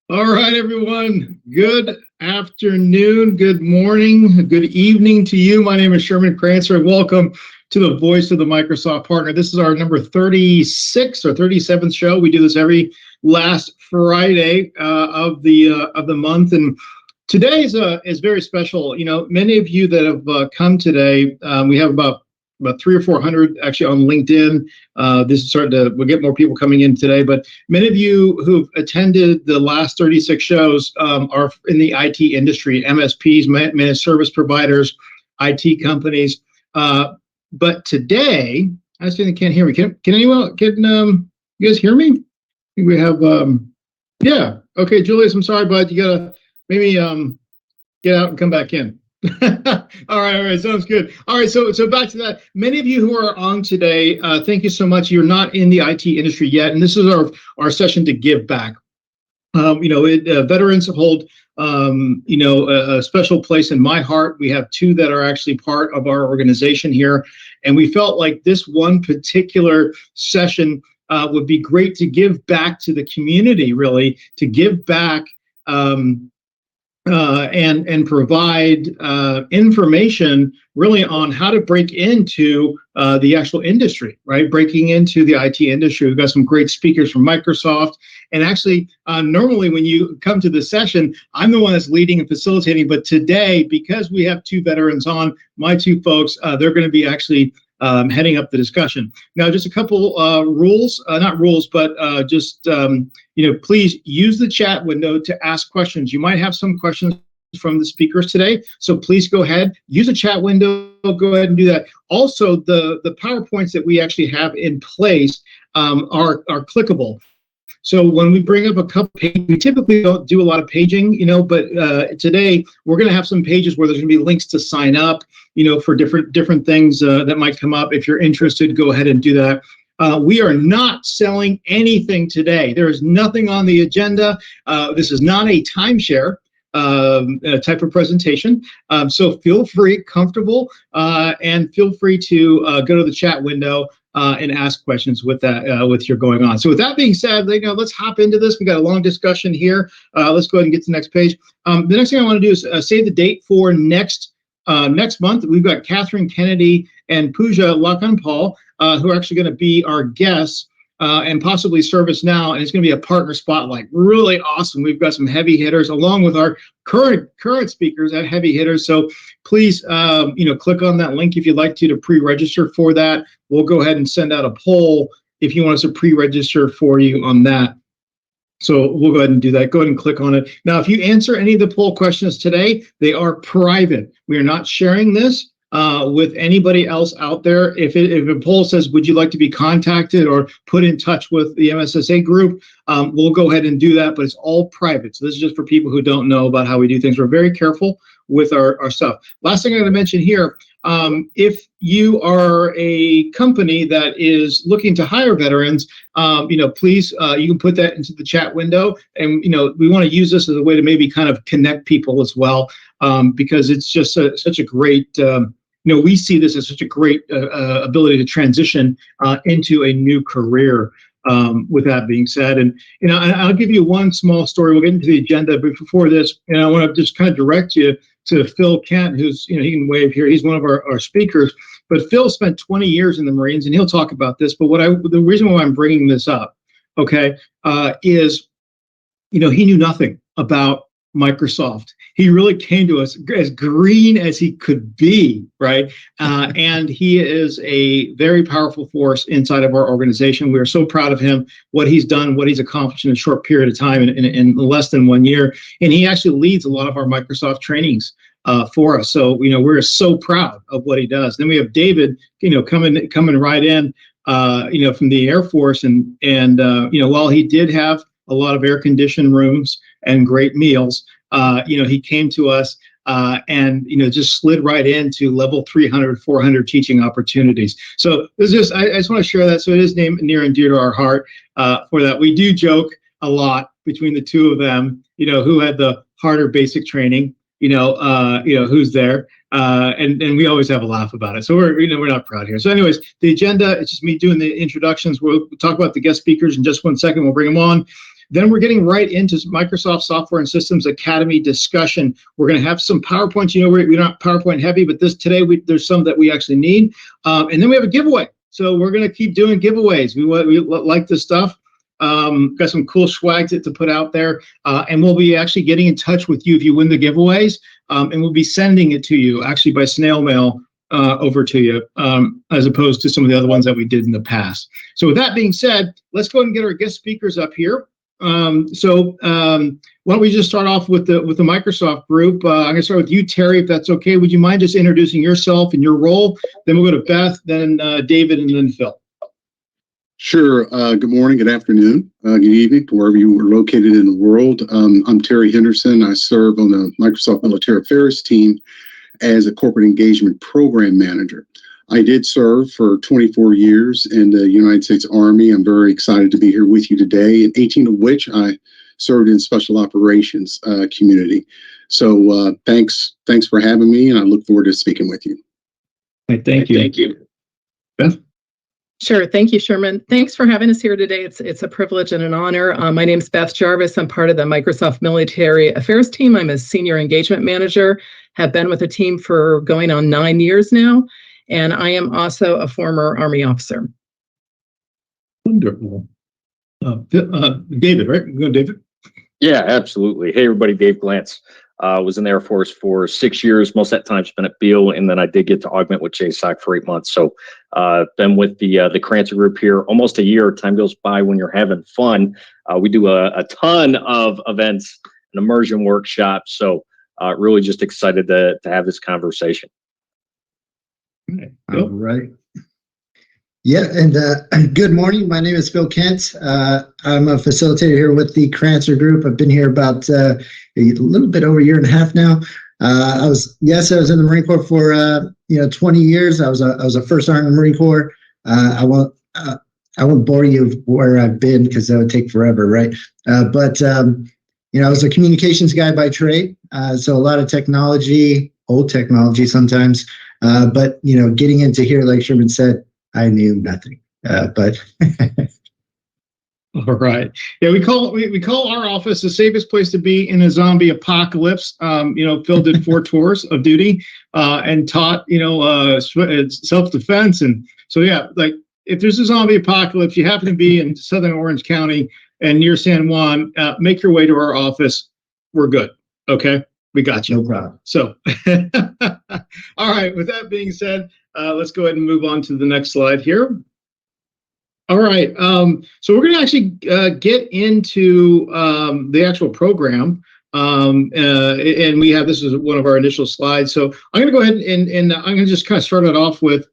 All right, everyone. Good afternoon, good morning, good evening to you. My name is Sherman Crancer, and welcome to the Voice of the Microsoft Partner. This is our number 36 or 37th show. We do this every last Friday of the month, and today is very special. You know, many of you that have come today, we have about 300 or 400 actually on LinkedIn. This is we'll get more people coming in today, but many of you who've attended the last 36 shows are in the IT industry, MSPs, managed service providers, IT companies. But today, I still can't hear me. Can anyone, you guys hear me? I think we have, yeah. Okay, Julius, I'm sorry, but you gotta maybe get out and come back in. All right, sounds good. All right, so back to that. Many of you who are on today, thank you so much. You're not in the IT industry yet, and this is our session to give back. Veterans hold a special place in my heart. We have two that are actually part of our organization here, and we felt like this one particular session would be great to give back to the community, really, to give back and provide information really on how to break into the actual industry, right? Breaking into the IT industry. We've got some great speakers from Microsoft. And actually, normally when you come to this session, I'm the one that's leading and facilitating. But today, because we have two veterans on, my two folks, they're going to be actually heading up the discussion. Now, just a couple rules, not rules, but please use the chat window to ask questions. You might have some questions from the speakers today, so please go ahead, use the chat window, go ahead and do that. Also, the PowerPoints that we actually have in place are clickable. So when we bring up a couple pages, we typically don't do a lot of paging, but today we're going to have some pages where there's going to be links to sign up, for different things that might come up. If you're interested, go ahead and do that. We are not selling anything today. There is nothing on the agenda. This is not a timeshare type of presentation. So feel free, comfortable, and feel free to go to the chat window and ask questions with your going on. So with that being said, let's hop into this. We got a long discussion here. Let's go ahead and get to the next page. The next thing I want to do is save the date for next month. We've got Catherine Kennedy and Pooja Lakanpal, who are actually going to be our guests and possibly service now. And it's going to be a partner spotlight. Really awesome. We've got some heavy hitters along with our current speakers at heavy hitters. So please, click on that link if you'd like to pre-register for that. We'll go ahead and send out a poll if you want us to pre-register for you on that. So we'll go ahead and do that. Go ahead and click on it. Now, if you answer any of the poll questions today, they are private. We are not sharing this with anybody else out there. If a poll says, would you like to be contacted or put in touch with the MSSA group, we'll go ahead and do that, but it's all private. So this is just for people who don't know about how we do things. We're very careful with our stuff. Last thing I'm going to mention here, if you are a company that is looking to hire veterans, please, you can put that into the chat window. And, we want to use this as a way to maybe kind of connect people as well, because it's just such a great, we see this as such a great ability to transition into a new career. With that being said, and I'll give you one small story. We'll get into the agenda, but before this, I want to just kind of direct you to Phil Kent, who's he can wave here. He's one of our speakers. But Phil spent 20 years in the Marines, and he'll talk about this. But the reason why I'm bringing this up, is he knew nothing about Microsoft. He really came to us as green as he could be, right? And he is a very powerful force inside of our organization. We are so proud of him, what he's done, what he's accomplished in a short period of time, in less than 1 year. And he actually leads a lot of our Microsoft trainings for us. So, we're so proud of what he does. Then we have David, coming right in, from the Air Force. And while he did have a lot of air-conditioned rooms and great meals, he came to us and just slid right into level 300, 400 teaching opportunities. So this is I just want to share that. So it is near and dear to our heart for that. We do joke a lot between the two of them, who had the harder basic training, who's there. And we always have a laugh about it. So we're not proud here. So anyways, the agenda, it's just me doing the introductions. We'll talk about the guest speakers in just 1 second. We'll bring them on. Then we're getting right into Microsoft Software and Systems Academy discussion. We're going to have some PowerPoints. We're not PowerPoint heavy, but today there's some that we actually need. And then we have a giveaway. So we're going to keep doing giveaways. We like this stuff. Got some cool swag to put out there. And we'll be actually getting in touch with you if you win the giveaways. And we'll be sending it to you actually by snail mail over to you, as opposed to some of the other ones that we did in the past. So with that being said, let's go ahead and get our guest speakers up here. Why don't we just start off with the Microsoft group? I'm going to start with you, Terry, if that's okay. Would you mind just introducing yourself and your role? Then we'll go to Beth, then David, and then Phil. Sure. Good morning, good afternoon, good evening, to wherever you are located in the world. I'm Terry Henderson. I serve on the Microsoft Military Affairs team as a corporate engagement program manager. I did serve for 24 years in the United States Army. I'm very excited to be here with you today, and 18 of which I served in special operations community. So thanks for having me, and I look forward to speaking with you. Thank you. Thank you. Beth? Sure. Thank you, Sherman. Thanks for having us here today. It's a privilege and an honor. My name is Beth Jarvis. I'm part of the Microsoft Military Affairs team. I'm a senior engagement manager, have been with the team for going on 9 years now. And I am also a former Army officer. Wonderful. David, right? Go, David. Yeah, absolutely. Hey, everybody. Dave Glantz. Was in the Air Force for 6 years. Most of that time spent at Beale, and then I did get to augment with JSOC for 8 months. So been with the Crancer group here almost a year. Time goes by when you're having fun. We do a ton of events and immersion workshops. So really just excited to have this conversation. All right. Yeah, and good morning. My name is Phil Kent. I'm a facilitator here with the Crancer group. I've been here about a little bit over a year and a half now. I was in the Marine Corps for 20 years. I was a first sergeant in the Marine Corps. I won't bore you of where I've been because that would take forever, right? But I was a communications guy by trade, so a lot of technology, old technology sometimes. But getting into here, like Sherman said, I knew nothing. But all right, yeah, we call our office the safest place to be in a zombie apocalypse. Phil did 4 tours of duty and taught self-defense, and so yeah, like if there's a zombie apocalypse, you happen to be in Southern Orange County and near San Juan, make your way to our office. We're good. Okay. We got you. No problem. So, all right. With that being said, let's go ahead and move on to the next slide here. All right. So we're going to actually get into the actual program. And we have, this is one of our initial slides. So I'm going to go ahead and I'm going to just kind of start it off with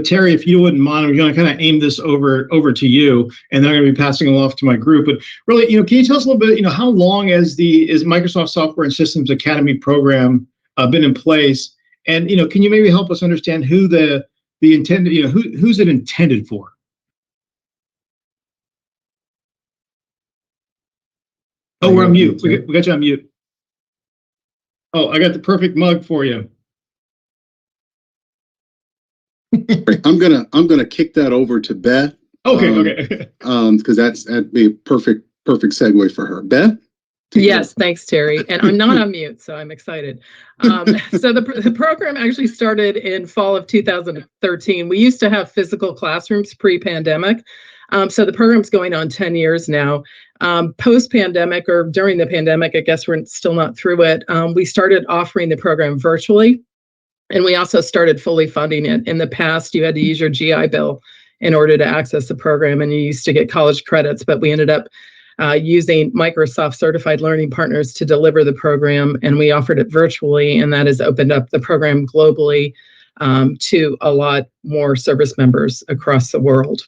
Terry, if you wouldn't mind, I'm going to kind of aim this over to you, and then I'm going to be passing it off to my group. But really, can you tell us a little bit, how long has is Microsoft Software and Systems Academy program been in place? And, can you maybe help us understand who the intended, who's it intended for? Oh, we're on mute. We got you on mute. Oh, I got the perfect mug for you. I'm gonna kick that over to Beth. Okay. Because that'd be a perfect segue for her. Beth? Yes, thanks, Terry. And I'm not on mute, so I'm excited. So the program actually started in fall of 2013. We used to have physical classrooms pre-pandemic. So the program's going on 10 years now. Post-pandemic, or during the pandemic, I guess we're still not through it, we started offering the program virtually, and we also started fully funding it. In the past, you had to use your GI Bill in order to access the program, and you used to get college credits, but we ended up using Microsoft Certified Learning Partners to deliver the program, and we offered it virtually, and that has opened up the program globally to a lot more service members across the world.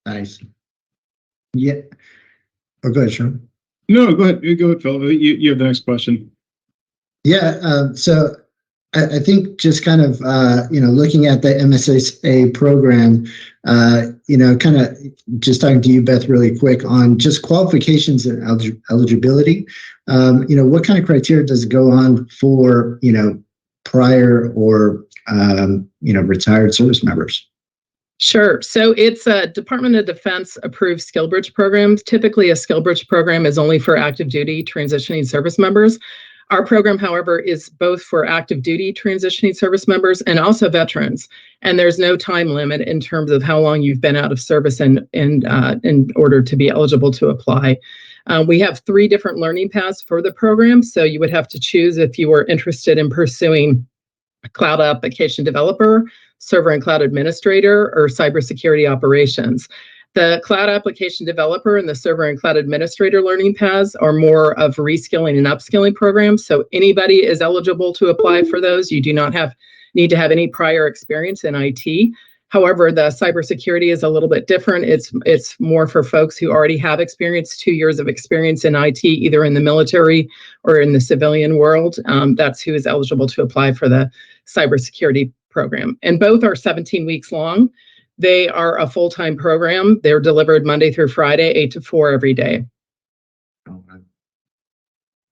Nice. Yeah. Oh, go ahead, Sean. No, go ahead. Go ahead, Phil. You have the next question. Yeah. So I think just kind of, looking at the MSSA program, kind of just talking to you, Beth, really quick on just qualifications and eligibility. What kind of criteria does it go on for, prior or, retired service members? Sure. So it's a Department of Defense approved skill bridge programs. Typically, a skill bridge program is only for active duty transitioning service members. Our program, however, is both for active duty transitioning service members and also veterans. And there's no time limit in terms of how long you've been out of service in order to be eligible to apply. We have 3 different learning paths for the program. So you would have to choose if you were interested in pursuing a cloud application developer, server and cloud administrator, or cybersecurity operations. The cloud application developer and the server and cloud administrator learning paths are more of reskilling and upskilling programs. So anybody is eligible to apply for those. You do not need to have any prior experience in IT. However, the cybersecurity is a little bit different. It's more for folks who already have experience, 2 years of experience in IT, either in the military or in the civilian world. That's who is eligible to apply for the cybersecurity program. And both are 17 weeks long. They are a full-time program. They're delivered Monday through Friday, 8 to 4 every day.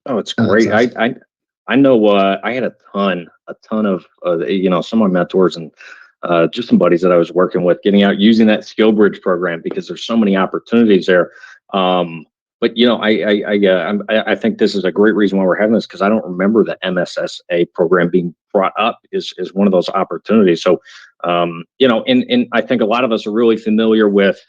Oh, it's great. Awesome. I know I had a ton of some of my mentors and just some buddies that I was working with getting out using that skill bridge program because there's so many opportunities there. But I think this is a great reason why we're having this because I don't remember the MSSA program being brought up is one of those opportunities. So, and I think a lot of us are really familiar with,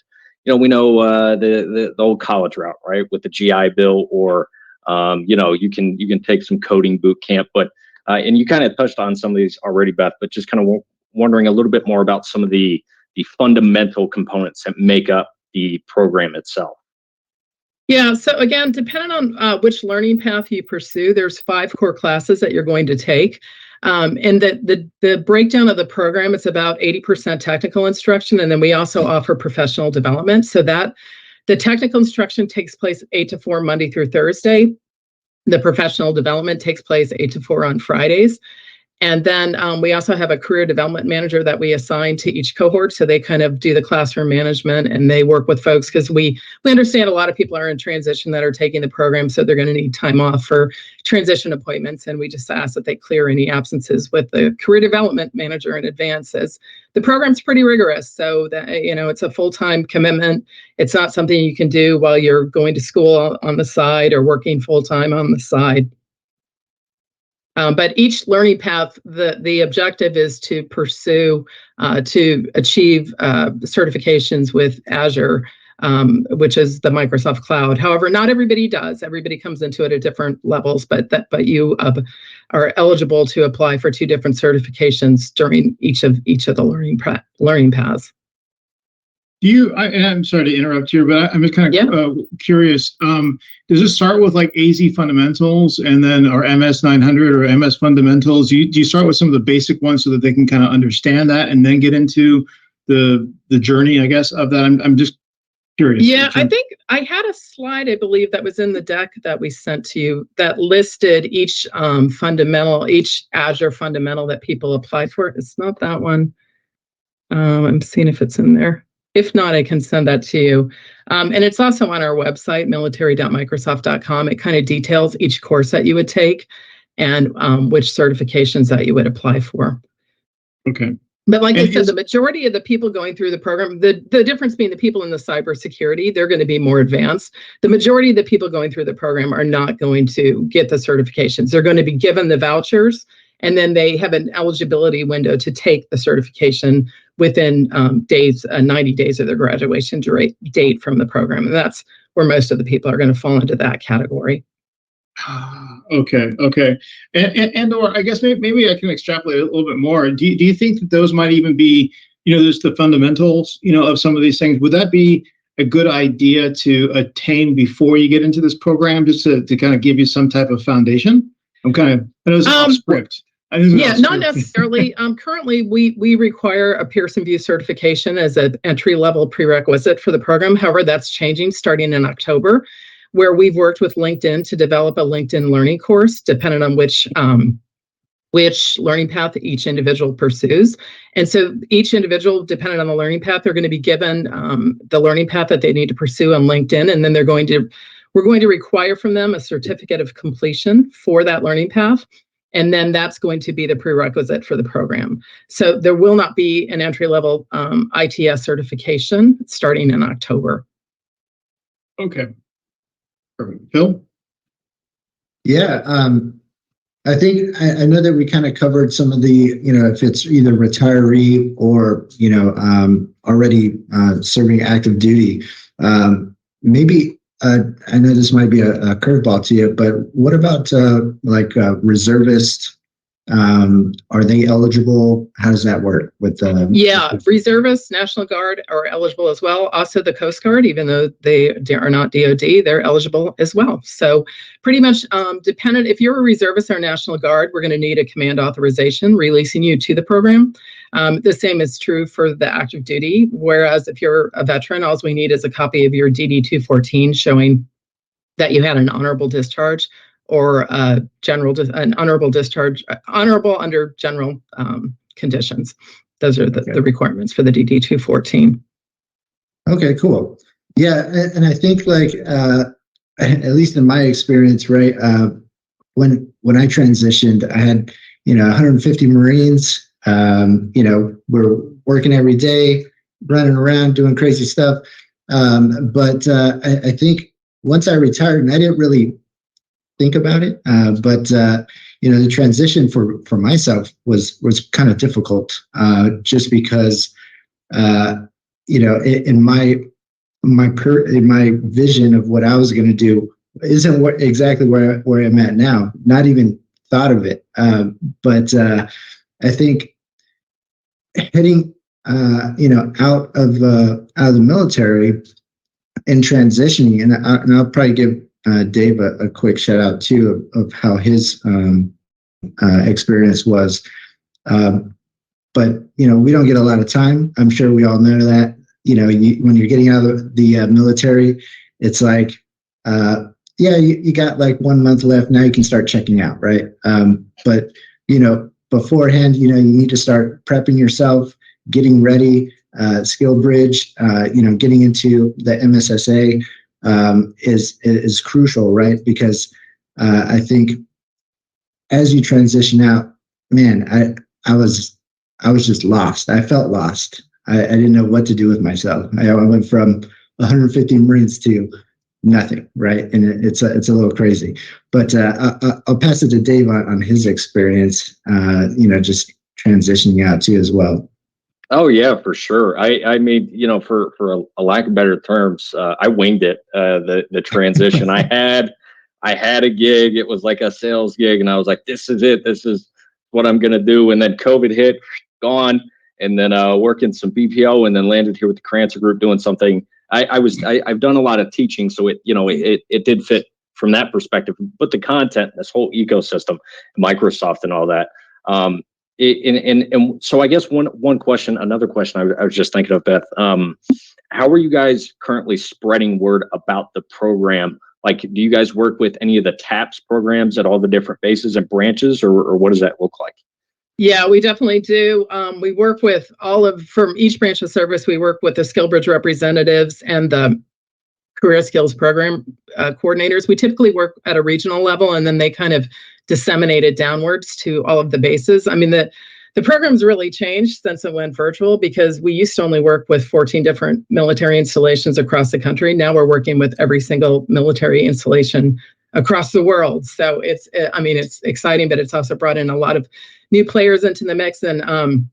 we know the old college route, right, with the GI Bill, or you can take some coding boot camp, but and you kind of touched on some of these already, Beth, but just kind of wondering a little bit more about some of the fundamental components that make up the program itself. Yeah, so again, depending on which learning path you pursue, there's 5 core classes that you're going to take. And the breakdown of the program, it's about 80% technical instruction, and then we also offer professional development. So that the technical instruction takes place 8 to 4 Monday through Thursday. The professional development takes place 8 to 4 on Fridays. And then we also have a career development manager that we assign to each cohort. So they kind of do the classroom management and they work with folks because we understand a lot of people are in transition that are taking the program. So they're going to need time off for transition appointments. And we just ask that they clear any absences with the career development manager in advance, as the program's pretty rigorous. So that, it's a full-time commitment. It's not something you can do while you're going to school on the side or working full-time on the side. But each learning path, the objective is to pursue, to achieve certifications with Azure, which is the Microsoft Cloud. However, not everybody does. Everybody comes into it at different levels, but you are eligible to apply for 2 different certifications during each of the learning paths. I'm sorry to interrupt here, but I'm just kind of curious. Does it start with like AZ fundamentals and then or MS 900 or MS fundamentals? Do you start with some of the basic ones so that they can kind of understand that and then get into the journey, I guess, of that? I'm just curious. Yeah, I think I had a slide, I believe, that was in the deck that we sent to you that listed each each Azure fundamental that people apply for. It's not that one. I'm seeing if it's in there. If not, I can send that to you. And it's also on our website, military.microsoft.com. It kind of details each course that you would take and which certifications that you would apply for. Okay. But like I said, the majority of the people going through the program, the difference being the people in the cybersecurity, they're going to be more advanced. The majority of the people going through the program are not going to get the certifications. They're going to be given the vouchers And then they have an eligibility window to take the certification within 90 days of their graduation date from the program. And that's where most of the people are going to fall into that category. Okay. Or I guess maybe I can extrapolate a little bit more. Do you think that those might even be, there's the fundamentals, of some of these things? Would that be a good idea to attain before you get into this program, just to kind of give you some type of foundation? I know it's off script. Not necessarily. Currently, we require a Pearson VUE certification as an entry-level prerequisite for the program. However, that's changing starting in October, where we've worked with LinkedIn to develop a LinkedIn learning course, depending on which learning path each individual pursues. And so each individual, depending on the learning path, they're going to be given the learning path that they need to pursue on LinkedIn. And then we're going to require from them a certificate of completion for that learning path. And then that's going to be the prerequisite for the program. So there will not be an entry-level ITS certification starting in October. Okay. Perfect. Phil? Yeah, I think I know that we kind of covered some of the, if it's either retiree or, already serving active duty. Maybe I know this might be a curveball to you, but what about reservist? Are they eligible? How does that work with reservists, National Guard are eligible as well. Also the Coast Guard, even though they are not DoD, they're eligible as well. So pretty much dependent, if you're a reservist or National Guard, we're going to need a command authorization releasing you to the program. The same is true for the active duty, whereas if you're a veteran, all we need is a copy of your DD-214 showing that you had an honorable discharge or an honorable discharge, honorable under general conditions. Those are the requirements for the DD-214. Okay, cool. Yeah, and I think at least in my experience, right, when I transitioned, I had 150 Marines. We're working every day, running around, doing crazy stuff. But I think once I retired, and I didn't really think about it, but the transition for myself was kind of difficult, just because in my vision of what I was going to do isn't exactly where I'm at now. Not even thought of it, but I think heading out of the military and transitioning, and I'll probably give Dave a quick shout out too of how his experience was. But we don't get a lot of time. I'm sure we all know that. When you're getting out of the military, it's like, you got like 1 month left. Now you can start checking out, right? But beforehand, you need to start prepping yourself, getting ready, skill bridge, getting into the MSSA is crucial, right? Because I think as you transition out, man, I was just lost. I felt lost. I didn't know what to do with myself. I went from 150 Marines to nothing, right? And it's a little crazy. But I'll pass it to Dave on his experience, just transitioning out too as well. Oh yeah, for sure. I mean, for a lack of better terms, I winged it. The transition. I had a gig. It was like a sales gig, and I was like, "This is it. This is what I'm gonna do." And then COVID hit, gone, and then working some BPO, and then landed here with the Crancer group doing something. I've done a lot of teaching, so it did fit from that perspective. But the content, this whole ecosystem, Microsoft, and all that. And so I guess another question I was just thinking of, Beth, how are you guys currently spreading word about the program? Like, do you guys work with any of the TAPS programs at all the different bases and branches, or what does that look like? Yeah, we definitely do. We work with from each branch of service, we work with the SkillBridge representatives and the career skills program coordinators. We typically work at a regional level, and then they kind of disseminate it downwards to all of the bases. I mean, the program's really changed since it went virtual, because we used to only work with 14 different military installations across the country. Now we're working with every single military installation across the world. So it's exciting, but it's also brought in a lot of new players into the mix. And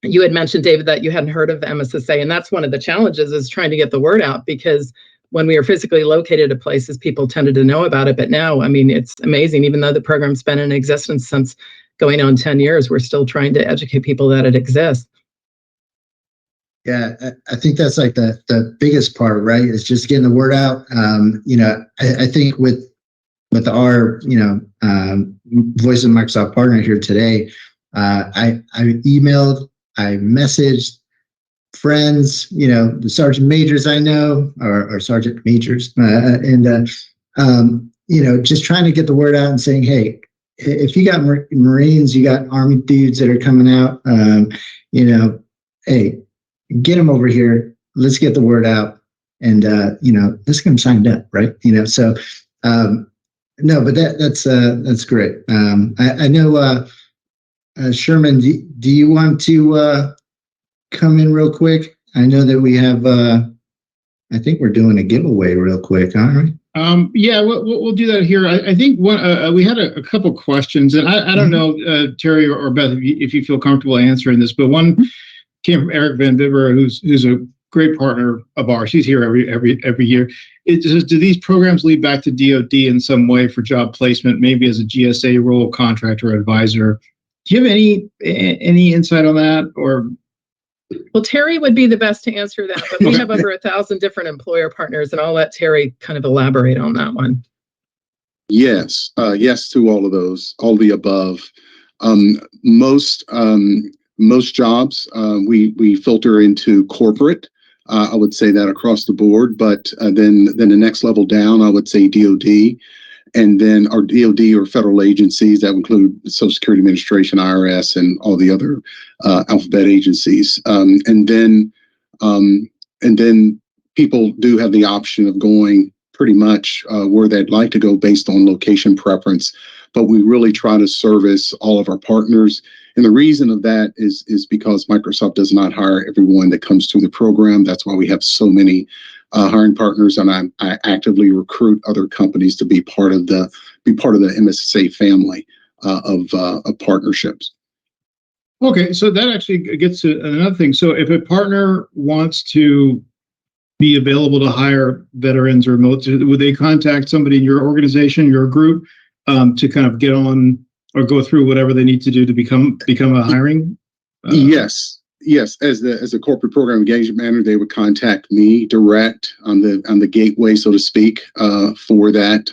you had mentioned, David, that you hadn't heard of MSSA, and that's one of the challenges is trying to get the word out, because when we were physically located at places, people tended to know about it. But now, it's amazing. Even though the program's been in existence since going on 10 years, we're still trying to educate people that it exists. Yeah, I think that's like the biggest part, right? Is just getting the word out. I think with our, Voice of Microsoft partner here today, I emailed, I messaged friends, the sergeant majors I know, or sergeant majors, just trying to get the word out and saying, hey, if you got Marines, you got Army dudes that are coming out, hey, get them over here. Let's get the word out, and let's get them signed up, right? So no, but that's great. I know, Sherman, do you want to come in real quick? I know that we have, I think we're doing a giveaway real quick, aren't we? Yeah, we'll do that here. I think we had a couple questions, and I don't know, Terry or Beth, if you feel comfortable answering this, but one came from Eric Van Bibber, who's a great partner of ours. He's here every year. It says, do these programs lead back to DoD in some way for job placement, maybe as a GSA role, contractor, advisor? Do you have any insight on that, or? Well, Terry would be the best to answer that, but we have over 1,000 different employer partners, and I'll let Terry kind of elaborate on that one. Yes, yes to all of those, all the above. Most jobs we filter into corporate. I would say that across the board, but then the next level down, I would say DoD, and then our DoD or federal agencies that include Social Security Administration, IRS, and all the other alphabet agencies. And then people do have the option of going pretty much where they'd like to go based on location preference. But we really try to service all of our partners. And the reason of that is because Microsoft does not hire everyone that comes through the program. That's why we have so many hiring partners, and I actively recruit other companies to be part of the MSSA family of partnerships. Okay, so that actually gets to another thing. So if a partner wants to be available to hire veterans or military, would they contact somebody in your organization, your group, to kind of get on or go through whatever they need to do to become a hiring? Yes. As a corporate program engagement manager, they would contact me direct on the gateway, so to speak, for that,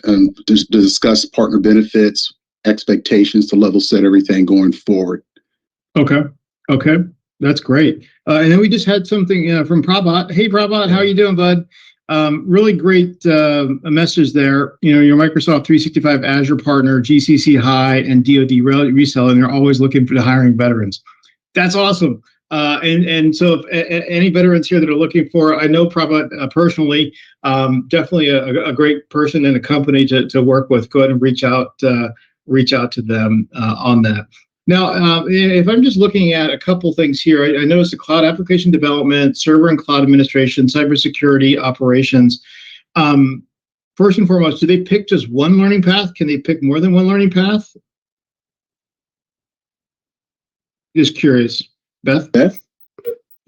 to discuss partner benefits, expectations, to level set everything going forward. Okay, that's great. And then we just had something from Prabhat. Hey, Prabhat, how are you doing, bud? Really great message there. Your Microsoft 365 Azure partner, GCC High, and DoD reseller, and they're always looking for the hiring veterans. That's awesome. And so if any veterans here that are looking for, I know Prabhat personally, definitely a great person and a company to work with. Go ahead and reach out to them on that. Now, if I'm just looking at a couple things here, I noticed the cloud application development, server and cloud administration, cybersecurity operations. First and foremost, do they pick just one learning path? Can they pick more than one learning path? Just curious. Beth?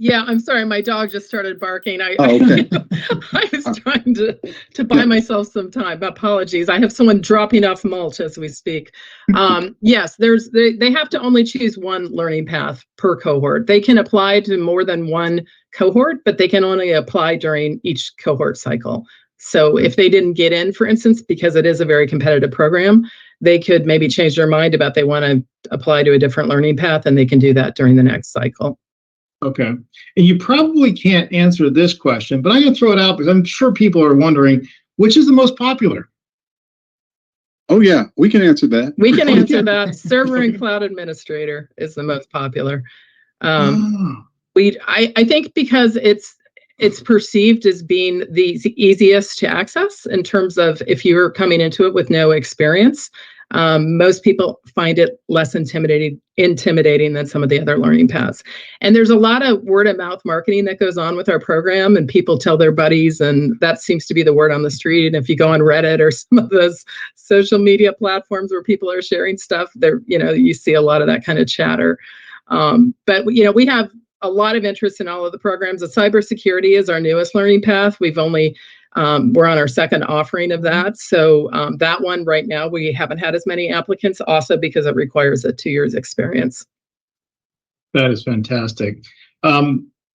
Yeah, I'm sorry. My dog just started barking. Okay. I was trying to buy myself some time. Apologies. I have someone dropping off mulch as we speak. Yes, they have to only choose one learning path per cohort. They can apply to more than one cohort, but they can only apply during each cohort cycle. So if they didn't get in, for instance, because it is a very competitive program, they could maybe change their mind about they want to apply to a different learning path, and they can do that during the next cycle. Okay. And you probably can't answer this question, but I'm going to throw it out because I'm sure people are wondering, which is the most popular? Oh, yeah, we can answer that. We can answer that. Server and cloud administrator is the most popular. I think because it's perceived as being the easiest to access in terms of if you're coming into it with no experience. Most people find it less intimidating than some of the other learning paths. And there's a lot of word of mouth marketing that goes on with our program, and people tell their buddies, and that seems to be the word on the street. And if you go on Reddit or some of those social media platforms where people are sharing stuff. There, you see a lot of that kind of chatter. But we have a lot of interest in all of the programs. The cybersecurity is our newest learning path. We're on our second offering of that. So that one right now, we haven't had as many applicants, also because it requires a 2 years experience. That is fantastic.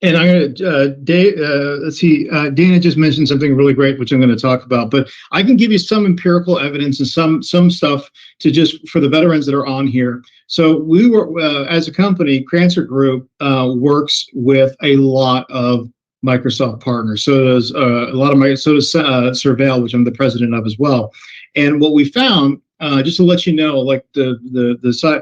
And I'm going to, let's see, Dana just mentioned something really great, which I'm going to talk about, but I can give you some empirical evidence and some stuff to just for the veterans that are on here. So we were, as a company, Crancer Group works with a lot of Microsoft partners. So does so does Surveil, which I'm the president of as well. And what we found, just to let you know, like the side,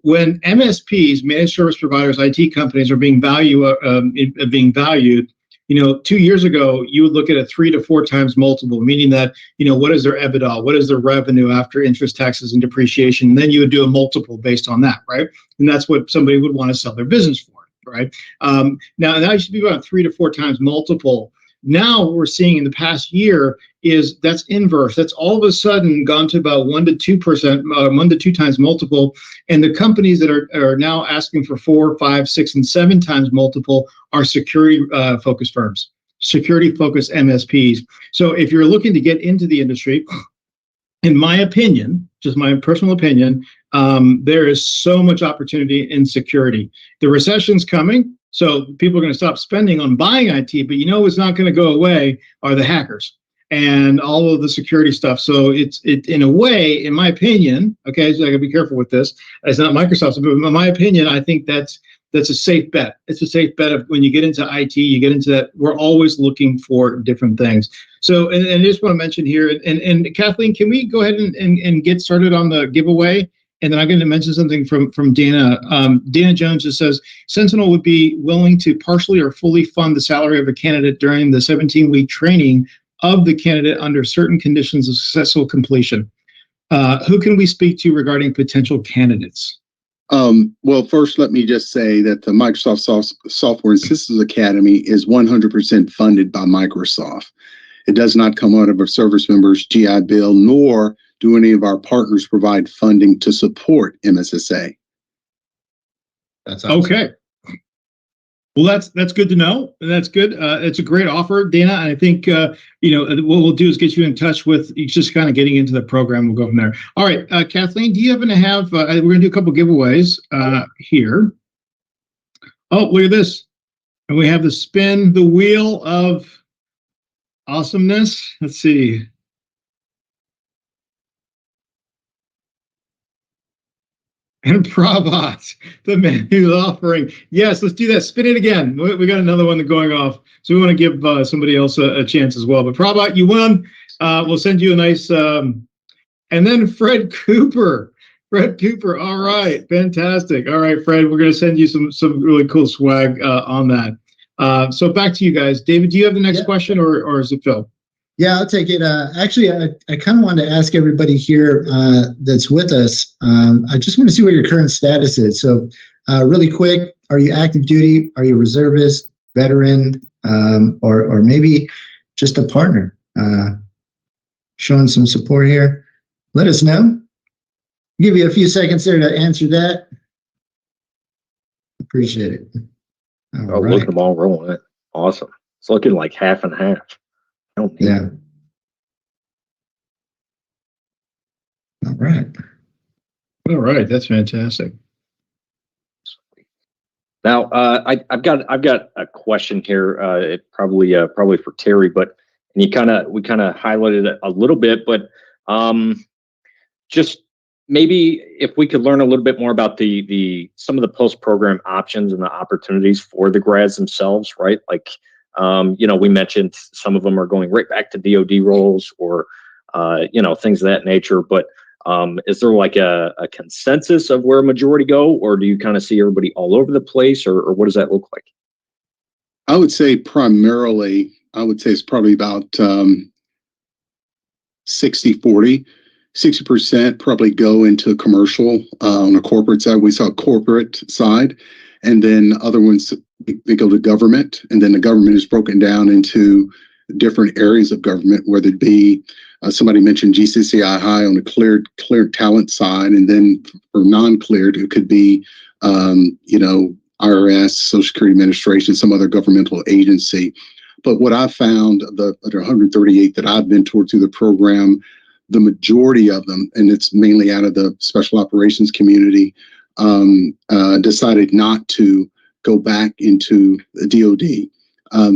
when MSPs, managed service providers, IT companies are being valued, 2 years ago, you would look at a 3 to 4 times multiple, meaning that, what is their EBITDA? What is their revenue after interest, taxes, and depreciation? And then you would do a multiple based on that, right? And that's what somebody would want to sell their business for, right? Now that should be about 3 to 4 times multiple. Now what we're seeing in the past year is that's inverse. That's all of a sudden gone to about 1 to 2%, 1 to 2 times multiple. And the companies that are now asking for 4, 5, 6, and 7 times multiple are security focused firms, security focused MSPs. So if you're looking to get into the industry, in my opinion, just my personal opinion, there is so much opportunity in security. The recession's coming. So people are going to stop spending on buying IT, but what's not going to go away are the hackers and all of the security stuff. So it's in a way, in my opinion, okay, so I gotta be careful with this. It's not Microsoft's, but in my opinion, I think that's a safe bet. It's a safe bet of when you get into IT, you get into that. We're always looking for different things. So, and I just want to mention here, and Kathleen, can we go ahead and get started on the giveaway? And then I'm going to mention something from Dana. Dana Jones just says, Sentinel would be willing to partially or fully fund the salary of a candidate during the 17-week training of the candidate under certain conditions of successful completion. Who can we speak to regarding potential candidates? Well, first, let me just say that the Microsoft Software and Systems Academy is 100% funded by Microsoft. It does not come out of a service member's GI Bill, nor do any of our partners provide funding to support MSSA. That's awesome. Okay. Well, that's good to know. That's good. It's a great offer, Dana. And I think what we'll do is get you in touch with just kind of getting into the program. We'll go from there. All right, Kathleen, do you happen to have? We're going to do a couple giveaways here. Oh, look at this! And we have the spin the wheel of awesomeness. Let's see. And Prabhat, the man who's offering. Yes, let's do that. Spin it again. We got another one going off. So we want to give somebody else a chance as well. But Prabhat, you won. We'll send you a nice. And then Fred Cooper. Fred Cooper. All right. Fantastic. All right, Fred, we're going to send you some really cool swag on that. So back to you guys. David, do you have the next question or is it Phil? Yeah, I'll take it. Actually, I kind of wanted to ask everybody here that's with us. I just want to see what your current status is. So really quick, are you active duty? Are you a reservist, veteran, or maybe just a partner? Showing some support here. Let us know. I'll give you a few seconds there to answer that. Appreciate it. All right. Look at them all rolling it. Awesome. It's looking like half and half. Yeah. All right. All right. That's fantastic. Now, I've got a question here. It probably for Terry, but we kind of highlighted it a little bit, but just maybe if we could learn a little bit more about some of the post-program options and the opportunities for the grads themselves, right? Like, we mentioned some of them are going right back to DoD roles or, things of that nature. But is there like a consensus of where a majority go, or do you kind of see everybody all over the place, or what does that look like? I would say primarily, it's probably about 60-40. 60% probably go into commercial on a corporate side. We saw corporate side, and then other ones they go to government, and then the government is broken down into different areas of government, whether it be somebody mentioned GCCI high on the cleared talent side, and then for non-cleared, it could be IRS, Social Security Administration, some other governmental agency. But what I found, the 138 that I've mentored through the program, the majority of them, and it's mainly out of the special operations community, decided not to go back into the DoD.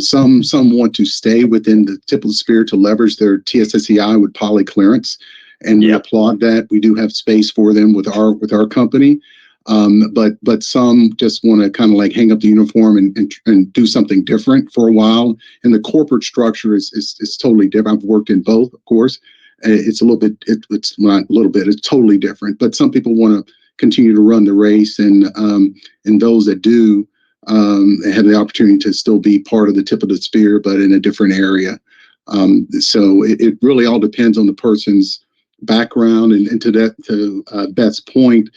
Some want to stay within the tip of the spear to leverage their TSSCI with poly clearance, and we applaud that. We do have space for them with our company, but some just want to kind of like hang up the uniform and do something different for a while. And the corporate structure is totally different. I've worked in both, of course. It's a little bit. It's not a little bit. It's totally different. But some people want to continue to run the race, and those that do. Have the opportunity to still be part of the tip of the spear, but in a different area. So it really all depends on the person's background. And to Beth's point,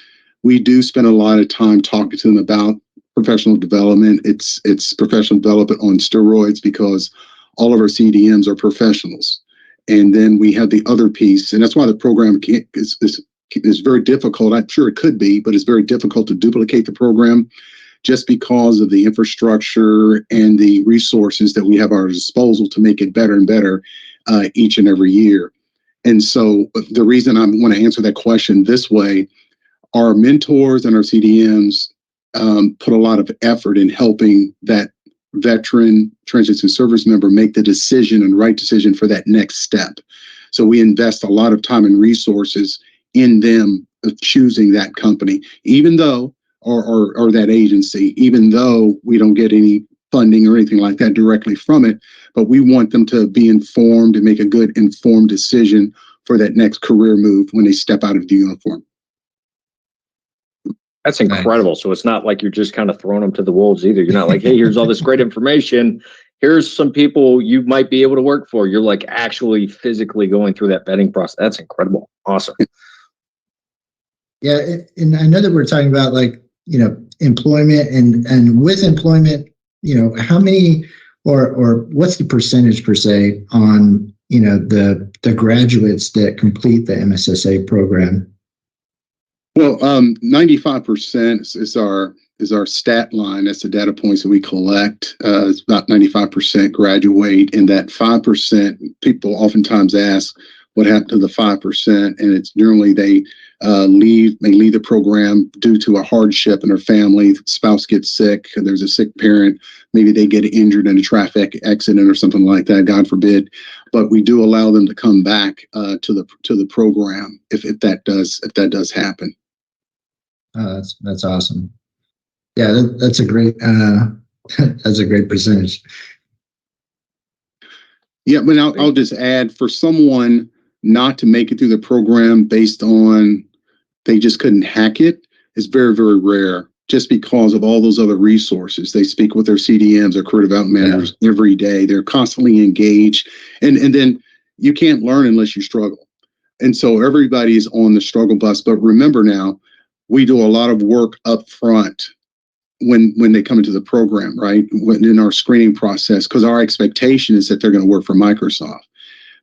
we do spend a lot of time talking to them about professional development. It's professional development on steroids because all of our CDMs are professionals. And then we have the other piece, and that's why the program is very difficult. I'm sure it could be, but it's very difficult to duplicate the program, just because of the infrastructure and the resources that we have at our disposal to make it better and better each and every year. And so the reason I want to answer that question this way, our mentors and our CDMs put a lot of effort in helping that veteran transition service member make the decision and right decision for that next step. So we invest a lot of time and resources in them choosing that company, even though or that agency, even though we don't get any funding or anything like that directly from it, but we want them to be informed and make a good informed decision for that next career move when they step out of the uniform. That's incredible. Nice. So it's not like you're just kind of throwing them to the wolves either. You're not like, hey, here's all this great information. Here's some people you might be able to work for. You're like actually physically going through that vetting process. That's incredible. Awesome. Yeah. And I know that we're talking about like, employment and with employment, how many or what's the percentage per se on, the graduates that complete the MSSA program? Well, 95% is our stat line. That's the data points that we collect. It's about 95% graduate, and that 5%, people oftentimes ask what happened to the 5%, and it's generally they leave the program due to a hardship in their family. The spouse gets sick, there's a sick parent, maybe they get injured in a traffic accident or something like that, God forbid. But we do allow them to come back to the program if that does happen. That's awesome. Yeah, that's a great percentage. Yeah, but I'll just add, for someone not to make it through the program based on they just couldn't hack it is very, very rare, just because of all those other resources. They speak with their CDMs, their career development managers every day. They're constantly engaged. And then you can't learn unless you struggle. And so everybody's on the struggle bus. But remember now, we do a lot of work up front when they come into the program, right? In our screening process, because our expectation is that they're going to work for Microsoft.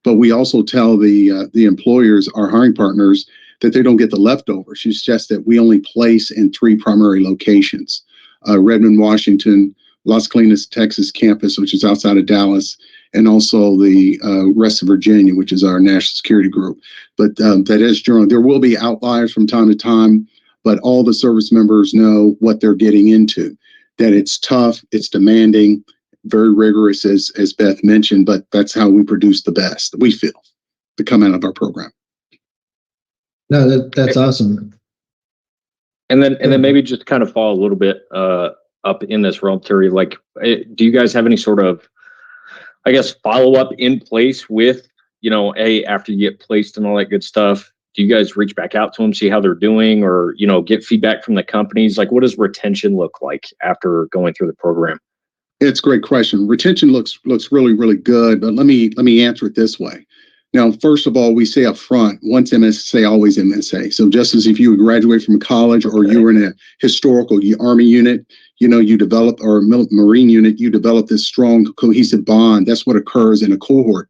But we also tell the employers, our hiring partners, that they don't get the leftovers. It's just that we only place in 3 primary locations: Redmond, Washington, Las Colinas, Texas campus, which is outside of Dallas, and also the rest of Virginia, which is our national security group. But that is general. There will be outliers from time to time, but all the service members know what they're getting into, that it's tough, it's demanding, very rigorous, as Beth mentioned, but that's how we produce the best, we feel, to come out of our program. No, that's awesome. And then maybe just kind of fall a little bit up in this realm, Terry. Like, do you guys have any sort of, I guess, follow up in place with, after you get placed and all that good stuff? Do you guys reach back out to them, see how they're doing, or get feedback from the companies? Like, what does retention look like after going through the program? It's a great question. Retention looks really, really good, but let me answer it this way. Now, first of all, we say up front, once MSSA, always MSSA. So just as if you would graduate from college or you were in a historical Army unit, you develop, or Marine unit, you develop this strong cohesive bond. That's what occurs in a cohort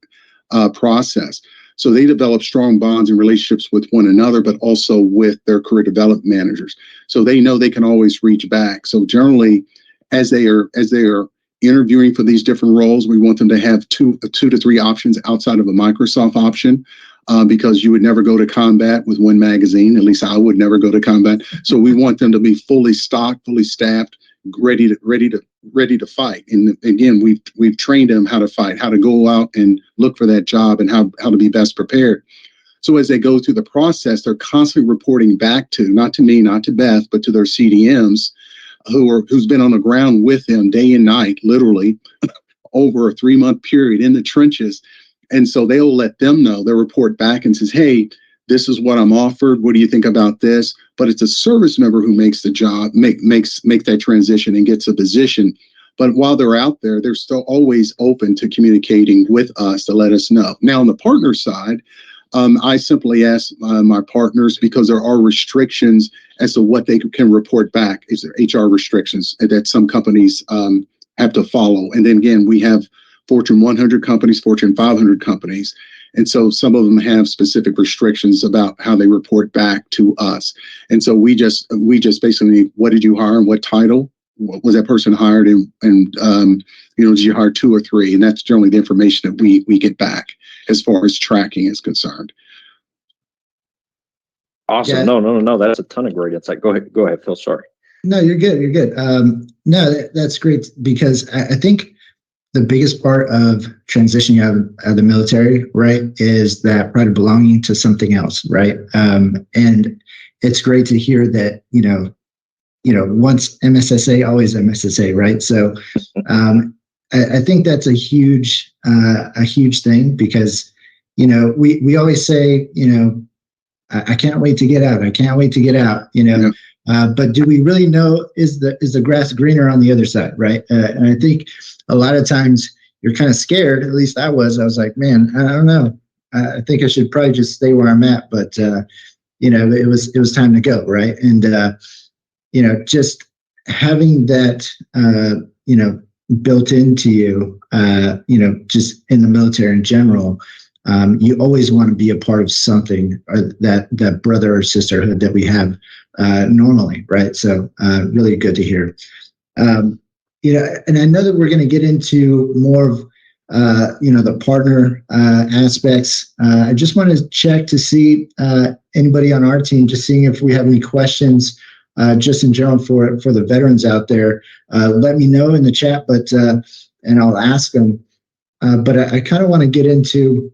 process. So they develop strong bonds and relationships with one another, but also with their career development managers. So they know they can always reach back. So generally, as they are interviewing for these different roles, we want them to have two to three options outside of a Microsoft option, because you would never go to combat with one magazine. At least I would never go to combat. So we want them to be fully stocked, fully staffed, ready to fight. And again, we've trained them how to fight, how to go out and look for that job, and how to be best prepared. So as they go through the process, they're constantly reporting back to, not to me, not to Beth, but to their CDMs, who's been on the ground with them day and night, literally over a 3-month period in the trenches. And so they'll let them know. They'll report back and says, hey, this is what I'm offered. What do you think about this? But it's a service member who makes the job, make that transition and gets a position. But while they're out there, they're still always open to communicating with us to let us know. Now, on the partner side, I simply ask my partners, because there are restrictions as to what they can report back. Is there HR restrictions that some companies have to follow? And then again, we have Fortune 100 companies, Fortune 500 companies. And so some of them have specific restrictions about how they report back to us. And so we just basically, what did you hire and what title? What was that person hired? And did you hire 2 or 3? And that's generally the information that we get back as far as tracking is concerned. Awesome. Yeah. No. That's a ton of great insight. Go ahead, Phil. Sorry. No, you're good. You're good. That's great, because I think the biggest part of transitioning out of the military, right, is that pride of belonging to something else, right? And it's great to hear that, once MSSA, always MSSA, right? So I think that's a huge thing, because, we always say, I can't wait to get out. I can't wait to get out, Yeah. But do we really know, is the grass greener on the other side, right? And I think a lot of times you're kind of scared. At least I was like, man, I don't know. I think I should probably just stay where I'm at. But it was time to go, right? And just having that built into you, just in the military in general. You always want to be a part of something, or that brother or sisterhood that we have normally, right? So really good to hear. And I know that we're going to get into more of the partner aspects. I just want to check to see anybody on our team, just seeing if we have any questions, just in general for the veterans out there. Let me know in the chat, and I'll ask them. But I kind of want to get into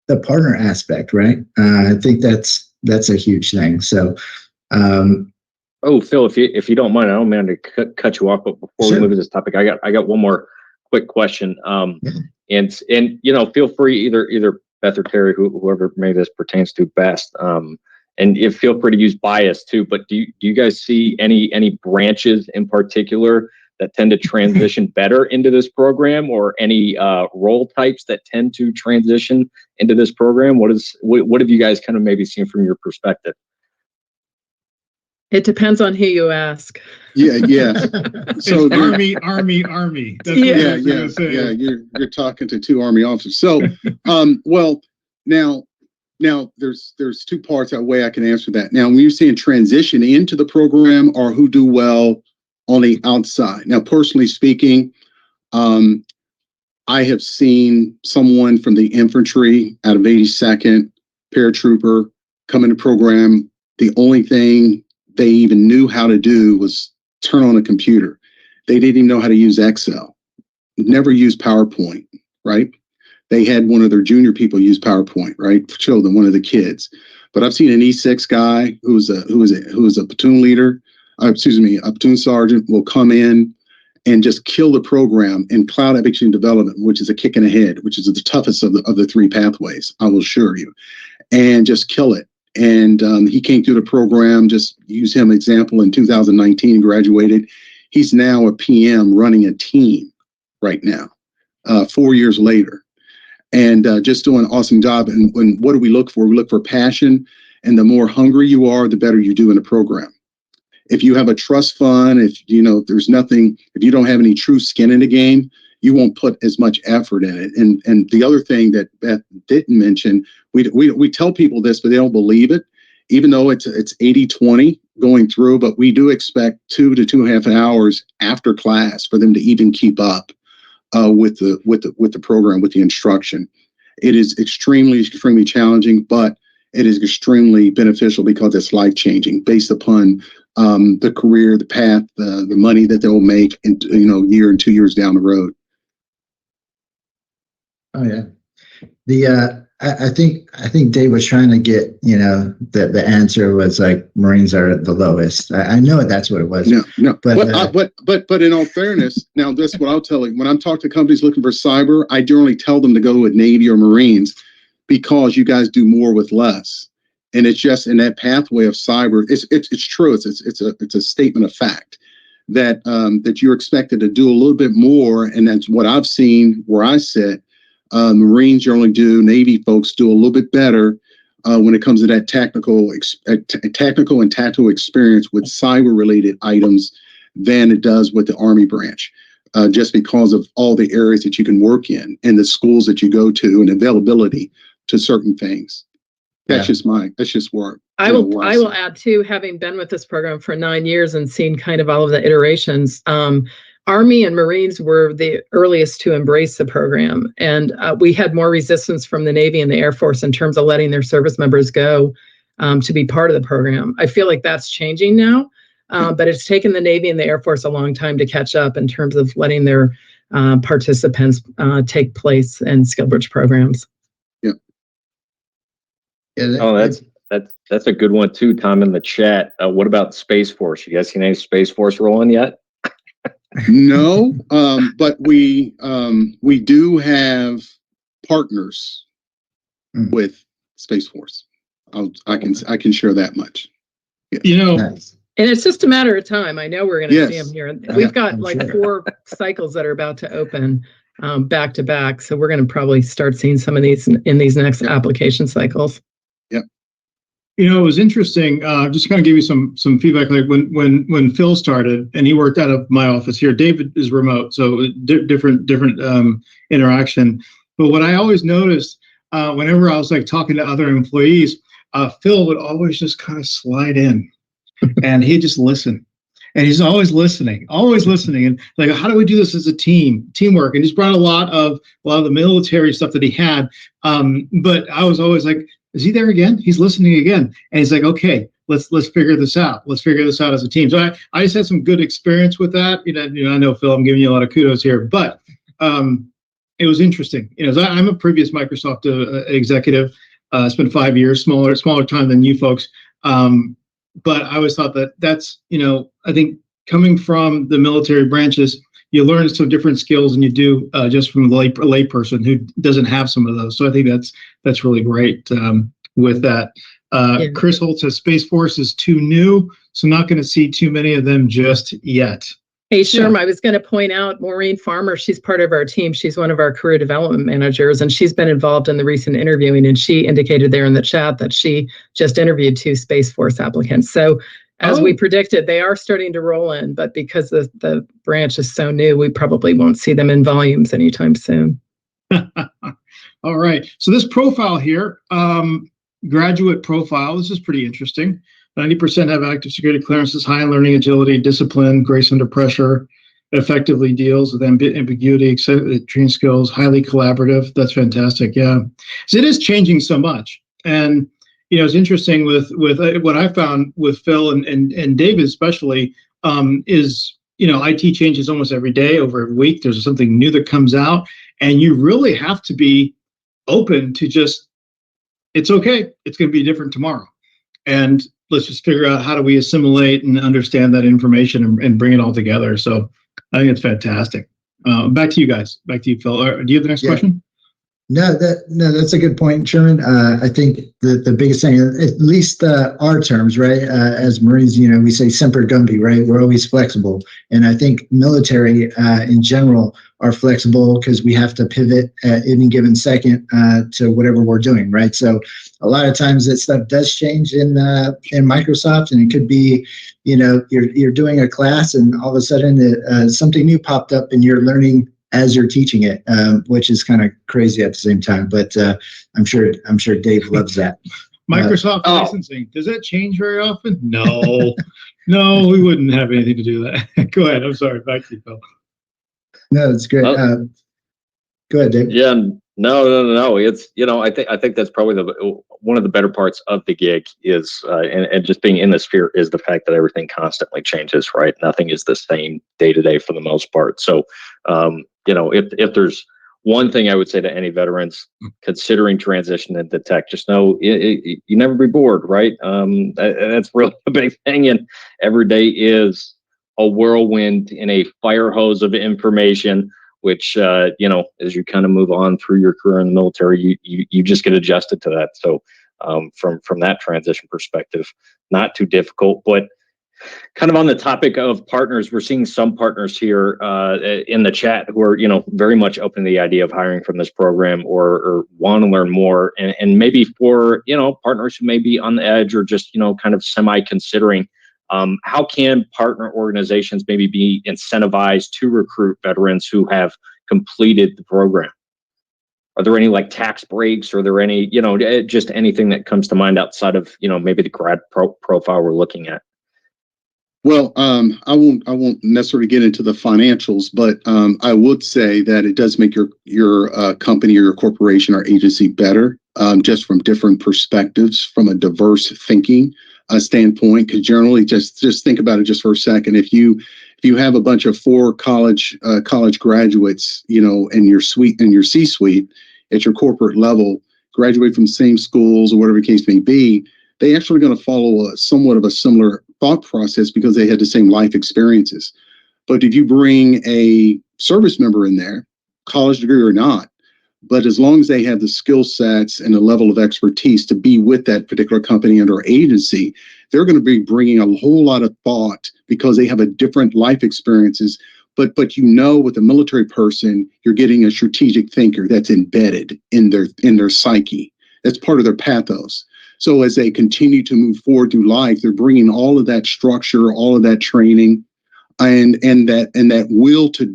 the partner aspect, right? I think that's a huge thing. So, Phil, if you don't mind, I don't mean to cut you off, but before Sure. we move to this topic, I got one more quick question. And feel free, either Beth or Terry, whoever maybe this pertains to best. And feel free to use bias too. But do you guys see any branches in particular that tend to transition better into this program, or any role types that tend to transition into this program? What have you guys kind of maybe seen from your perspective? It depends on who you ask. Yeah. So Army. That's what I was gonna say. Yeah. You're talking to 2 Army officers. So, now there's 2 parts that way I can answer that. Now, when you're saying transition into the program, or who do well on the outside. Now, personally speaking, I have seen someone from the infantry out of 82nd, paratrooper, come into program. The only thing they even knew how to do was turn on a computer. They didn't even know how to use Excel. Never used PowerPoint, right? They had one of their junior people use PowerPoint, right? Show them, one of the kids. But I've seen an E6 guy who was a platoon leader, a platoon sergeant, will come in and just kill the program in cloud application development, which is a kick in the head, which is the toughest of the 3 pathways, I will assure you, and just kill it. And he came through the program, just use him example, in 2019, graduated. He's now a PM running a team right now, 4 years later, and just doing an awesome job. And what do we look for? We look for passion, and the more hungry you are, the better you do in the program. if you have a trust fund, if there's nothing, if you don't have any true skin in the game, you won't put as much effort in it. And the other thing that Beth didn't mention, we tell people this, but they don't believe it, even though it's 80-20 going through, but we do expect 2 to 2.5 hours after class for them to even keep up with the program, with the instruction. It is extremely challenging, but it is extremely beneficial because it's life-changing based upon the career, the path, the money that they'll make in year and 2 years down the road. Oh yeah. I think Dave was trying to get, the answer was like Marines are the lowest. I know that's what it was. No. But in all fairness, now that's what I'll tell you. When I'm talking to companies looking for cyber, I generally tell them to go with Navy or Marines because you guys do more with less. And it's just in that pathway of cyber. It's true. It's a statement of fact that you're expected to do a little bit more, and that's what I've seen where I sit. Marines generally do, Navy folks do a little bit better when it comes to that technical and tactical experience with cyber-related items than it does with the Army branch, just because of all the areas that you can work in and the schools that you go to and availability to certain things. That's just work. I will add too, having been with this program for 9 years and seen kind of all of the iterations, Army and Marines were the earliest to embrace the program. And we had more resistance from the Navy and the Air Force in terms of letting their service members go to be part of the program. I feel like that's changing now, but it's taken the Navy and the Air Force a long time to catch up in terms of letting their participants take place in SkillBridge programs. Yeah. Oh, that's a good one too, Tom, in the chat. What about Space Force? You guys seen any Space Force rolling yet? No, but we do have partners with Space Force. I can share that much. Yes. Nice. And it's just a matter of time. I know we're going to see them here. We've got like sure. 4 cycles that are about to open back to back. So we're going to probably start seeing some of these in these next application cycles. Yep. It was interesting. Just kind of give you some feedback. Like when Phil started, and he worked out of my office here. David is remote, so different interaction. But what I always noticed whenever I was like talking to other employees, Phil would always just kind of slide in, and he'd just listen. And he's always listening, and like, how do we do this as a teamwork? And he's brought a lot of the military stuff that he had. But I was always like, is he there again? He's listening again. And he's like, okay, let's figure this out. Let's figure this out as a team. So I just had some good experience with that. I know, Phil, I'm giving you a lot of kudos here, but it was interesting. I'm a previous Microsoft executive. Spent 5 years, smaller time than you folks. But I always thought that's, I think coming from the military branches, you learn some different skills than you do just from a lay person who doesn't have some of those. So I think that's really great with that. Chris Holt says Space Force is too new, so not going to see too many of them just yet. Hey, Sherm, I was going to point out Maureen Farmer. She's part of our team. She's one of our career development managers, and she's been involved in the recent interviewing. And she indicated there in the chat that she just interviewed 2 Space Force applicants. So as we predicted, they are starting to roll in, but because the branch is so new, we probably won't see them in volumes anytime soon. All right. So this profile here, graduate profile, this is pretty interesting. 90% have active security clearances, high in learning agility, discipline, grace under pressure, effectively deals with ambiguity, training skills, highly collaborative. That's fantastic. Yeah. So it is changing so much. And, it's interesting with what I found with Phil and David especially is, IT changes almost every day, over every week. There's something new that comes out, and you really have to be open to just, it's okay. It's going to be different tomorrow. And let's just figure out how do we assimilate and understand that information and bring it all together. So I think it's fantastic. Back to you guys. Back to you, Phil. Do you have the next question? No, that's a good point, Sherman. I think the biggest thing, at least our terms, right? As Marines, we say semper gumby, right? We're always flexible. And I think military in general are flexible because we have to pivot at any given second to whatever we're doing, right? So a lot of times that stuff does change in Microsoft, and it could be, you're doing a class and all of a sudden something new popped up and you're learning as you're teaching it, which is kind of crazy at the same time. But I'm sure Dave loves that. Microsoft licensing, does that change very often? No, no, we wouldn't have anything to do with that. Go ahead. I'm sorry. Back to you, Phil. No, it's great. Go ahead, Dave. Yeah, no. It's, I think that's probably one of the better parts of the gig is, and just being in the sphere, is the fact that everything constantly changes, right? Nothing is the same day to day for the most part. So, if there's one thing I would say to any veterans considering transition into tech, just know you never be bored, right? That's really a big thing. And every day is a whirlwind in a fire hose of information, which, as you kind of move on through your career in the military, you just get adjusted to that. So from that transition perspective, not too difficult. But kind of on the topic of partners, we're seeing some partners here in the chat who are, very much open to the idea of hiring from this program or want to learn more. And maybe for, partners who may be on the edge or just, kind of semi-considering, how can partner organizations maybe be incentivized to recruit veterans who have completed the program? Are there any like tax breaks? Or are there any, just anything that comes to mind outside of, maybe the grad profile we're looking at? Well, I won't necessarily get into the financials, but I would say that it does make your company or your corporation or agency better, just from different perspectives, from a diverse thinking standpoint. Because generally, just think about it just for a second. If you have a bunch of 4 college graduates, in your C-suite at your corporate level, graduate from the same schools or whatever the case may be, they actually going to follow somewhat of a similar thought process because they had the same life experiences. But if you bring a service member in there, college degree or not, but as long as they have the skill sets and the level of expertise to be with that particular company and or agency, they're going to be bringing a whole lot of thought because they have a different life experiences. But with a military person, you're getting a strategic thinker that's embedded in their psyche. That's part of their pathos. So as they continue to move forward through life, they're bringing all of that structure, all of that training, and that will to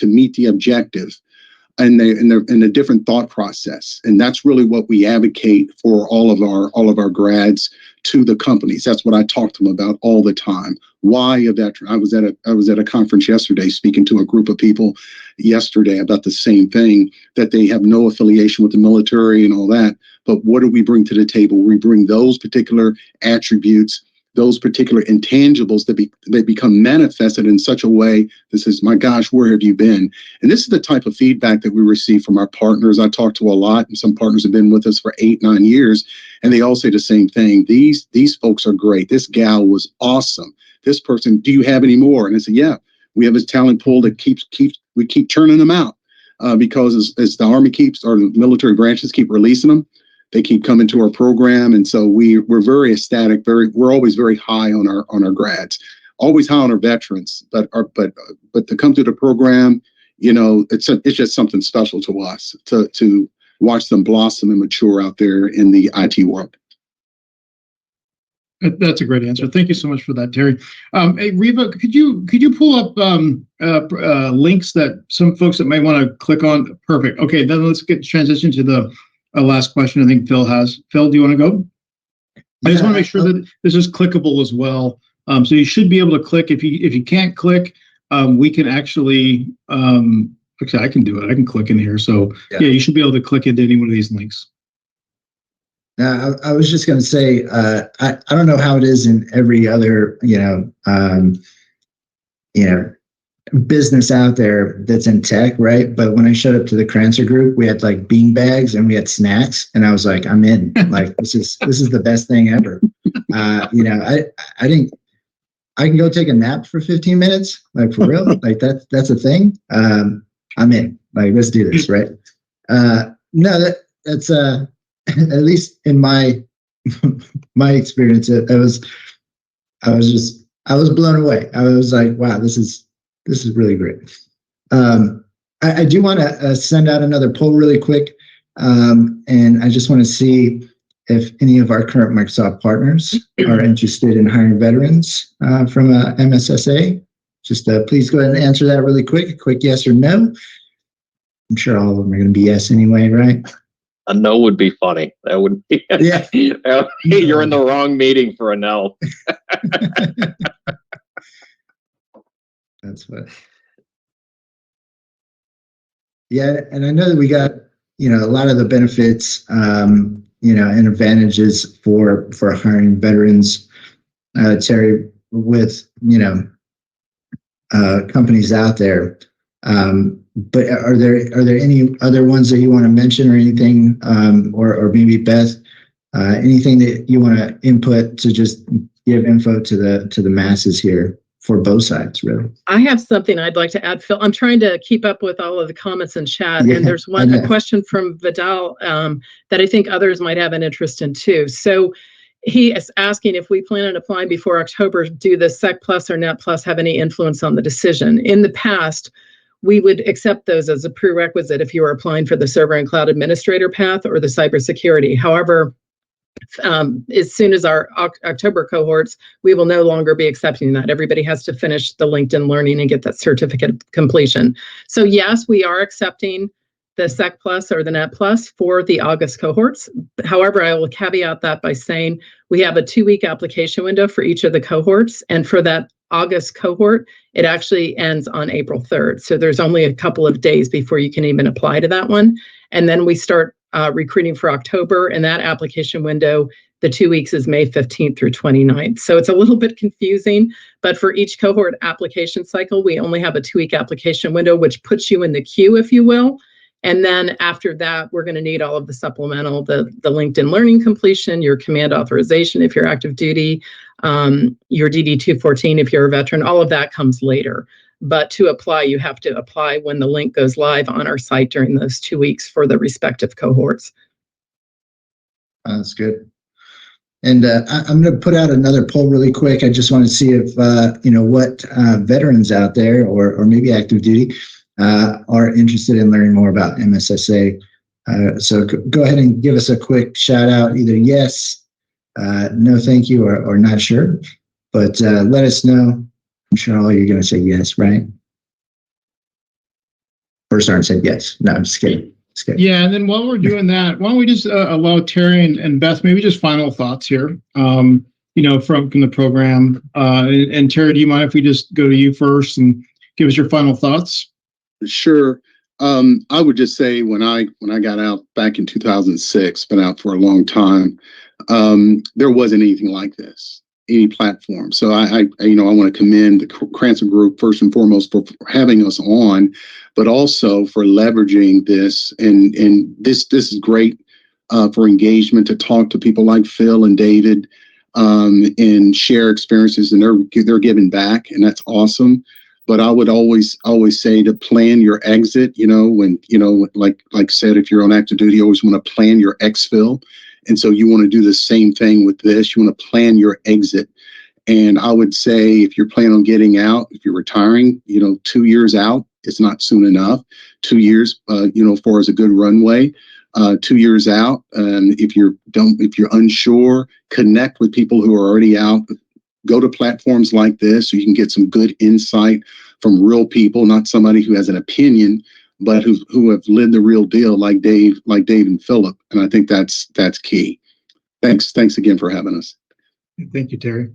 meet the objective, and the different thought process. And that's really what we advocate for all of our grads to the companies. That's what I talk to them about all the time. Why a veteran? I was at a conference yesterday speaking to a group of people yesterday about the same thing, that they have no affiliation with the military and all that. But what do we bring to the table? We bring those particular attributes, those particular intangibles that become manifested in such a way that says, my gosh, where have you been? And this is the type of feedback that we receive from our partners. I talk to a lot, and some partners have been with us for 8-9 years, and they all say the same thing. These folks are great. This gal was awesome. This person, do you have any more? And I said, yeah, we have a talent pool that we keep churning them out because as the Army or the military branches keep releasing them, they keep coming to our program. And so we're very ecstatic. We're always very high on our grads, always high on our veterans, but to come through the program, it's just something special to us to watch them blossom and mature out there in the IT world. That's a great answer. Thank you so much for that, Terry. Hey, Reva, could you pull up links that some folks that might want to click on? Perfect. Okay, then let's transition to the last question I think Phil has. Phil, do you want to go? I just want to make sure that this is clickable as well. So you should be able to click. If you can't click, we can actually. Actually, I can do it. I can click in here. So yeah, you should be able to click into any one of these links. Now, I was just going to say, I don't know how it is in every other, business out there that's in tech, right? But when I showed up to the Crancer group, we had like bean bags and we had snacks, and I was like, I'm in. Like this is the best thing ever. I can go take a nap for 15 minutes, like for real. Like that's a thing. I'm in. Like let's do this, right? No, that's at least in my experience, I was blown away. I was like, wow, this is really great. I do want to send out another poll really quick. And I just want to see if any of our current Microsoft partners are interested in hiring veterans from MSSA. Just please go ahead and answer that really quick. A quick yes or no. I'm sure all of them are going to be yes anyway, right? A no would be funny. That would be. Yeah. You're in the wrong meeting for a no. That's what. Yeah, and I know that we got a lot of the benefits, and advantages for hiring veterans, Terry, with companies out there. But are there any other ones that you want to mention or anything, or maybe Beth, anything that you want to input to just give info to the masses here for both sides, really? I have something I'd like to add, Phil. I'm trying to keep up with all of the comments in chat, and there's a question from Vidal that I think others might have an interest in too. So he is asking if we plan on applying before October, do the Sec Plus or Net Plus have any influence on the decision? In the past, we would accept those as a prerequisite if you were applying for the server and cloud administrator path or the cybersecurity. However, as soon as our October cohorts, we will no longer be accepting that. Everybody has to finish the LinkedIn Learning and get that certificate of completion. So yes, we are accepting the Sec Plus or the Net Plus for the August cohorts. However, I will caveat that by saying we have a 2-week application window for each of the cohorts. And for that August cohort, it actually ends on April 3rd. So there's only a couple of days before you can even apply to that one. And then we start recruiting for October, and that application window, the 2 weeks is May 15th through 29th. So it's a little bit confusing, but for each cohort application cycle, we only have a 2-week application window, which puts you in the queue, if you will. And then after that, we're going to need all of the supplemental, the LinkedIn Learning completion, your command authorization if you're active duty, your DD 214 if you're a veteran, all of that comes later. But to apply, you have to apply when the link goes live on our site during those 2 weeks for the respective cohorts. That's good. And I'm going to put out another poll really quick. I just want to see if, what veterans out there or maybe active duty are interested in learning more about MSSA. So go ahead and give us a quick shout out, either yes, no thank you, or not sure. But let us know. I'm sure all you're going to say yes, right? First Sergeant said yes. No, I'm just kidding. Yeah, and then while we're doing that, why don't we just allow Terry and Beth maybe just final thoughts here, from the program. And Terry, do you mind if we just go to you first and give us your final thoughts? Sure. I would just say when I got out back in 2006, been out for a long time, there wasn't anything like this, any platform. So I want to commend the Crancer group first and foremost for having us on, but also for leveraging this. And this is great for engagement, to talk to people like Phil and David and share experiences, and they're giving back, and that's awesome. But I would always say to plan your exit, when, like said, if you're on active duty, you always want to plan your exfil. And so you want to do the same thing with this. You want to plan your exit. And I would say if you're planning on getting out, if you're retiring, 2 years out, it's not soon enough. 2 years, for as a good runway. 2 years out, if you're unsure, connect with people who are already out. Go to platforms like this so you can get some good insight from real people, not somebody who has an opinion, but who have lived the real deal, like Dave and Philip. And I think that's key. Thanks again for having us. Thank you, Terry.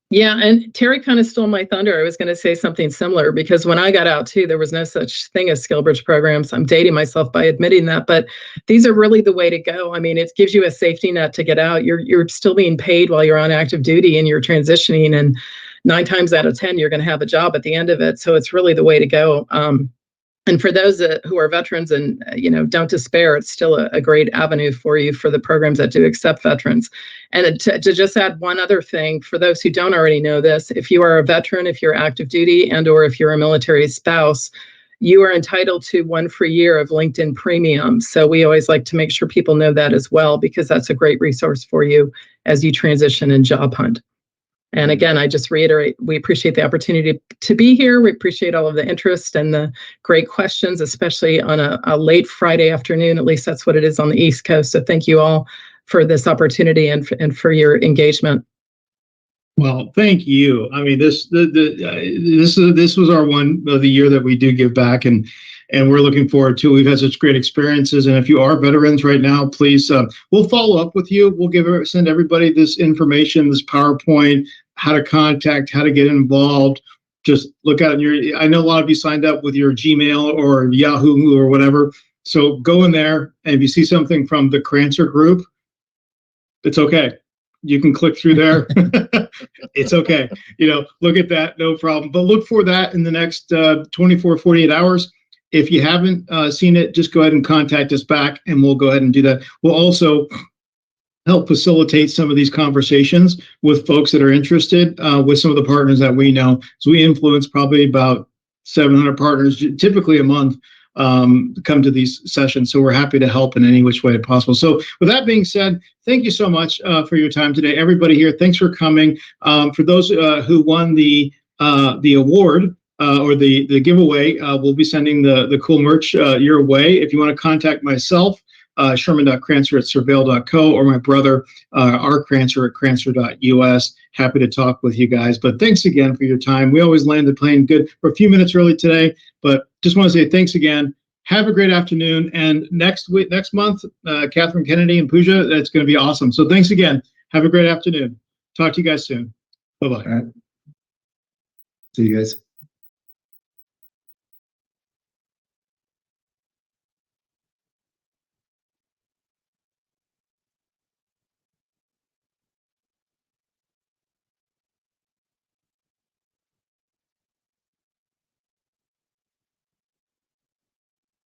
Yeah, and Terry kind of stole my thunder. I was going to say something similar, because when I got out too, there was no such thing as skill bridge programs. I'm dating myself by admitting that, but these are really the way to go. I mean, it gives you a safety net to get out. You're still being paid while you're on active duty and you're transitioning, and 9 times out of 10, you're going to have a job at the end of it. So it's really the way to go. And for those who are veterans and, don't despair, it's still a great avenue for you for the programs that do accept veterans. And to just add one other thing, for those who don't already know this, if you are a veteran, if you're active duty, and or if you're a military spouse, you are entitled to 1 free year of LinkedIn Premium. So we always like to make sure people know that as well, because that's a great resource for you as you transition and job hunt. And again, I just reiterate, we appreciate the opportunity to be here. We appreciate all of the interest and the great questions, especially on a late Friday afternoon. At least that's what it is on the East Coast. So thank you all for this opportunity and for your engagement. Well, thank you. I mean, this was our one of the year that we do give back, and we're looking forward to. We've had such great experiences, and if you are veterans right now, please, we'll follow up with you. We'll send everybody this information, this PowerPoint, how to contact, how to get involved. Just look at it. I know a lot of you signed up with your Gmail or Yahoo or whatever. So go in there, and if you see something from the Crancer group, it's okay. You can click through there. It's okay. Look at that, no problem. But look for that in the next 24, 48 hours. If you haven't seen it, just go ahead and contact us back, and we'll go ahead and do that. We'll also help facilitate some of these conversations with folks that are interested, with some of the partners that we know. So we influence probably about 700 partners, typically a month, come to these sessions. So we're happy to help in any which way possible. So with that being said, thank you so much for your time today. Everybody here, thanks for coming. For those who won the award or the giveaway, we'll be sending the cool merch your way. If you want to contact myself, Sherman.Crancer@surveil.co, or my brother, rcrancer at crancer.us. Happy to talk with you guys. But thanks again for your time. We always land the plane good. We're a few minutes early today, but just want to say thanks again. Have a great afternoon. And next month, Catherine Kennedy and Pooja, that's going to be awesome. So thanks again. Have a great afternoon. Talk to you guys soon. Bye-bye. All right. See you guys.